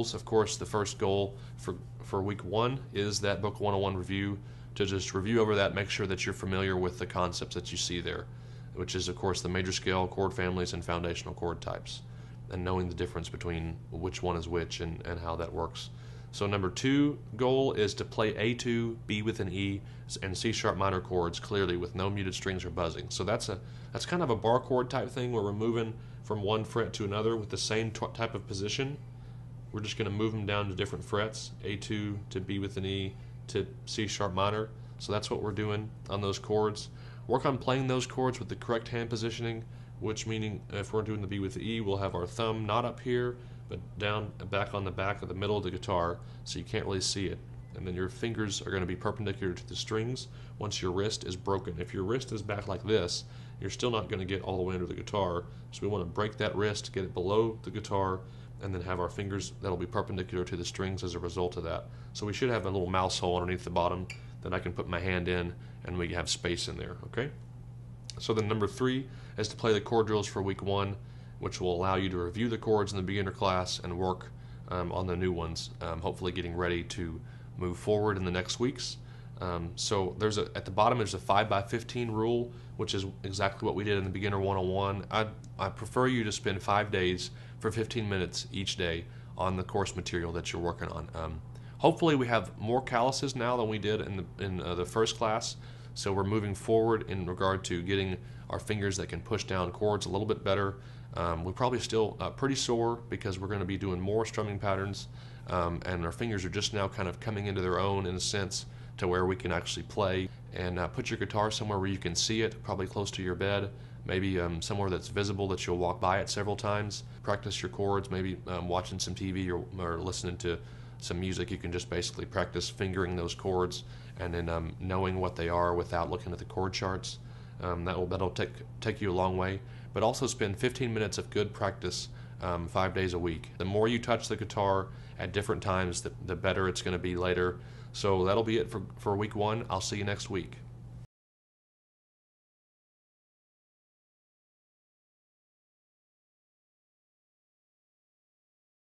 goals, of course, the first goal for week 1 is that Book 101 review, to just review over that, make sure that you're familiar with the concepts that you see there, which is, of course, the major scale, chord families, and foundational chord types, and knowing the difference between which one is which and how that works. So number 2 goal is to play A2, B with an E, and C sharp minor chords clearly with no muted strings or buzzing. So that's kind of a bar chord type thing where we're moving from one fret to another with the same type of position. We're just going to move them down to different frets, A2 to B with an E to C sharp minor. So that's what we're doing on those chords. Work on playing those chords with the correct hand positioning, which meaning if we're doing the B with the E, we'll have our thumb not up here, but down back on the back of the middle of the guitar, so you can't really see it. And then your fingers are going to be perpendicular to the strings once your wrist is broken. If your wrist is back like this, you're still not going to get all the way under the guitar. So we want to break that wrist, get it below the guitar, and then have our fingers that'll be perpendicular to the strings as a result of that. So we should have a little mouse hole underneath the bottom that I can put my hand in, and we have space in there, okay? So then number 3 is to play the chord drills for week 1, which will allow you to review the chords in the beginner class and work on the new ones, hopefully getting ready to move forward in the next weeks. So at the bottom there's a 5x15 rule, which is exactly what we did in the beginner 101. I prefer you to spend 5 days for 15 minutes each day on the course material that you're working on. Hopefully we have more calluses now than we did in the first class, so we're moving forward in regard to getting our fingers that can push down chords a little bit better. We're probably still pretty sore because we're going to be doing more strumming patterns, and our fingers are just now kind of coming into their own in a sense to where we can actually play. And put your guitar somewhere where you can see it, probably close to your bed, maybe somewhere that's visible that you'll walk by it several times. Practice your chords, maybe watching some TV or listening to some music. You can just basically practice fingering those chords and then knowing what they are without looking at the chord charts. That'll take you a long way. But also spend 15 minutes of good practice 5 days a week. The more you touch the guitar at different times, the better it's going to be later. So that'll be it for week 1. I'll see you next week.